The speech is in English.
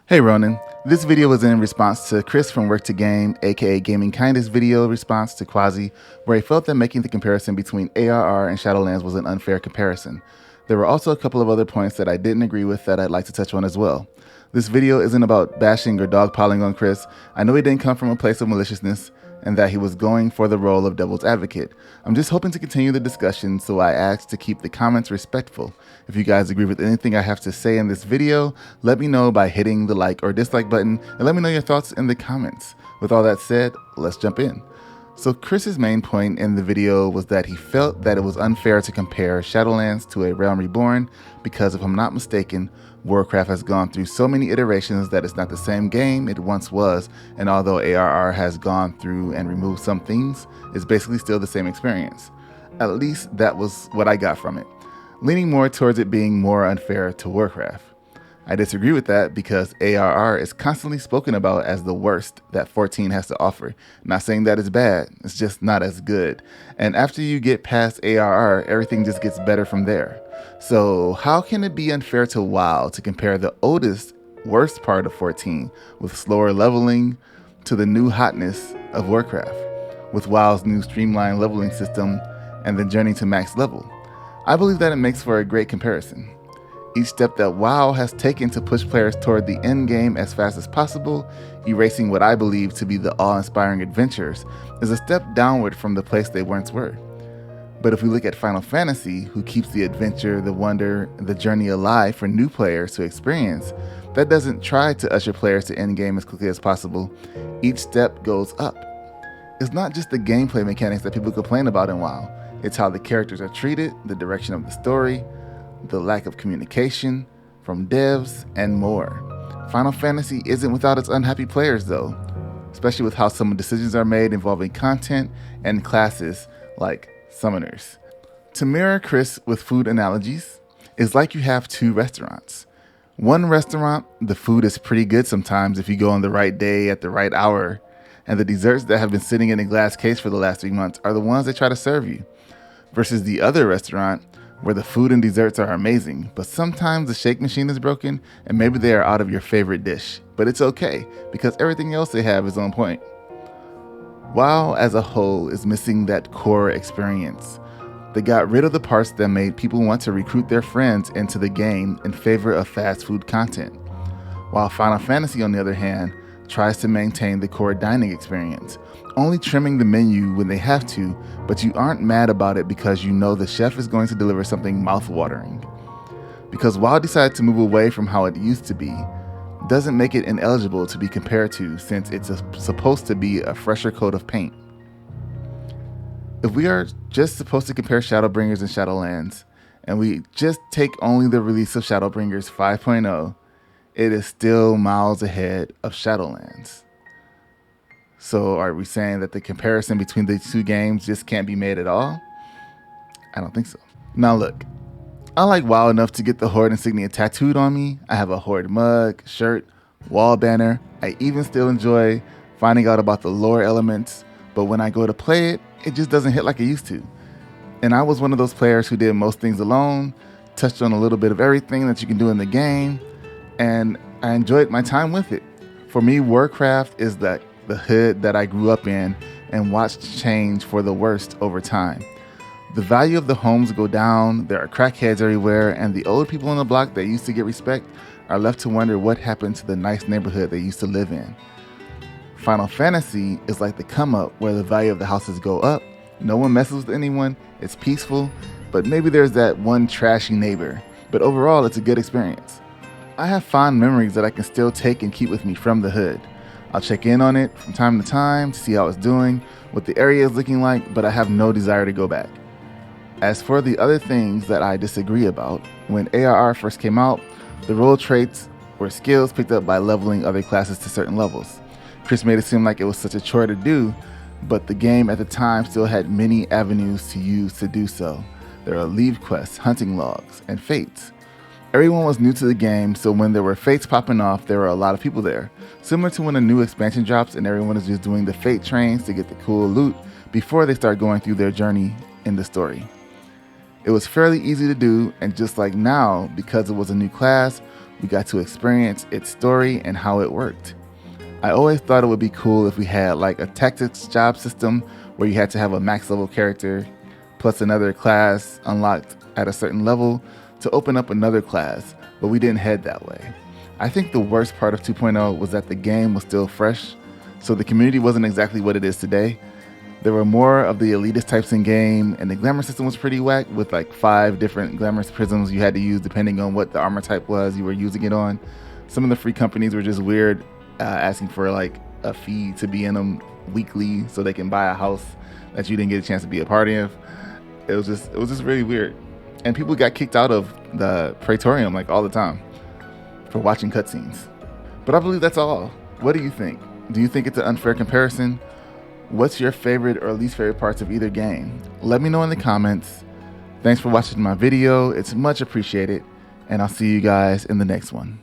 Hey Ronin, this video was in response to Chris from Work to Game, aka Gaming Kindness video response to Quasi, where he felt that making the comparison between ARR and Shadowlands was an unfair comparison. There were also a couple of other points that I didn't agree with that I'd like to touch on as well. This video isn't about bashing or dogpiling on Chris. I know he didn't come from a place of maliciousness and that he was going for the role of devil's advocate. I'm just hoping to continue the discussion, so I ask to keep the comments respectful. If you guys agree with anything I have to say in this video, let me know by hitting the like or dislike button, and let me know your thoughts in the comments. With all that said, let's jump in. So Chris's main point in the video was that he felt that it was unfair to compare Shadowlands to A Realm Reborn because, if I'm not mistaken, Warcraft has gone through so many iterations that it's not the same game it once was, and although ARR has gone through and removed some things, it's basically still the same experience. At least that was what I got from it, leaning more towards it being more unfair to Warcraft. I disagree with that because ARR is constantly spoken about as the worst that 14 has to offer. Not saying that it's bad, it's just not as good. And after you get past ARR, everything just gets better from there. So how can it be unfair to WoW to compare the oldest, worst part of 14 with slower leveling to the new hotness of Warcraft, with WoW's new streamlined leveling system and the journey to max level? I believe that it makes for a great comparison. Each step that WoW has taken to push players toward the end game as fast as possible, erasing what I believe to be the awe-inspiring adventures, is a step downward from the place they once were. But if we look at Final Fantasy, who keeps the adventure, the wonder, and the journey alive for new players to experience, that doesn't try to usher players to end game as quickly as possible. Each step goes up. It's not just the gameplay mechanics that people complain about in WoW. It's how the characters are treated, the direction of the story, the lack of communication from devs, and more. Final Fantasy isn't without its unhappy players though, especially with how some decisions are made involving content and classes like summoners. To mirror Chris with food analogies, it's like you have two restaurants. One restaurant, the food is pretty good sometimes if you go on the right day at the right hour, and the desserts that have been sitting in a glass case for the last 3 months are the ones they try to serve you. Versus the other restaurant, where the food and desserts are amazing, but sometimes the shake machine is broken and maybe they are out of your favorite dish. But it's okay, because everything else they have is on point. WoW as a whole is missing that core experience. They got rid of the parts that made people want to recruit their friends into the game in favor of fast food content. While Final Fantasy, on the other hand, tries to maintain the core dining experience, only trimming the menu when they have to, but you aren't mad about it because you know the chef is going to deliver something mouth-watering. Because WoW decided to move away from how it used to be, doesn't make it ineligible to be compared to, since it's supposed to be a fresher coat of paint. If we are just supposed to compare Shadowbringers and Shadowlands, and we just take only the release of Shadowbringers 5.0, it is still miles ahead of Shadowlands. So are we saying that the comparison between the two games just can't be made at all? I don't think so. Now look, I like WoW enough to get the Horde insignia tattooed on me. I have a Horde mug, shirt, wall banner. I even still enjoy finding out about the lore elements, but when I go to play it, it just doesn't hit like it used to. And I was one of those players who did most things alone, touched on a little bit of everything that you can do in the game, and I enjoyed my time with it. For me, Warcraft is the hood that I grew up in and watched change for the worst over time. The value of the homes go down, there are crackheads everywhere, and the old people on the block that used to get respect are left to wonder what happened to the nice neighborhood they used to live in. Final Fantasy is like the come up where the value of the houses go up, no one messes with anyone, it's peaceful, but maybe there's that one trashy neighbor. But overall, it's a good experience. I have fond memories that I can still take and keep with me from the hood. I'll check in on it from time to time to see how it's doing, what the area is looking like, but I have no desire to go back. As for the other things that I disagree about, when ARR first came out, the role traits were skills picked up by leveling other classes to certain levels. Chris made it seem like it was such a chore to do, but the game at the time still had many avenues to use to do so. There are leave quests, hunting logs, and fates. Everyone was new to the game, so when there were fates popping off, there were a lot of people there. Similar to when a new expansion drops and everyone is just doing the fate trains to get the cool loot before they start going through their journey in the story. It was fairly easy to do, and just like now, because it was a new class, We got to experience its story and how it worked. I always thought it would be cool if we had like a tactics job system where you had to have a max level character plus another class unlocked at a certain level to open up another class, but we didn't head that way. I think the worst part of 2.0 was that the game was still fresh, so the community wasn't exactly what it is today. There were more of the elitist types in game, and the glamour system was pretty whack with like 5 different glamorous prisms you had to use depending on what the armor type was you were using it on. Some of the free companies were just weird, asking for like a fee to be in them weekly so they can buy a house that you didn't get a chance to be a part of. It was just really weird, and people got kicked out of the Praetorium like all the time for watching cutscenes. But I believe that's all. What do you think? Do you think it's an unfair comparison? What's your favorite or least favorite parts of either game? Let me know in the comments. Thanks for watching my video. It's much appreciated, and I'll see you guys in the next one.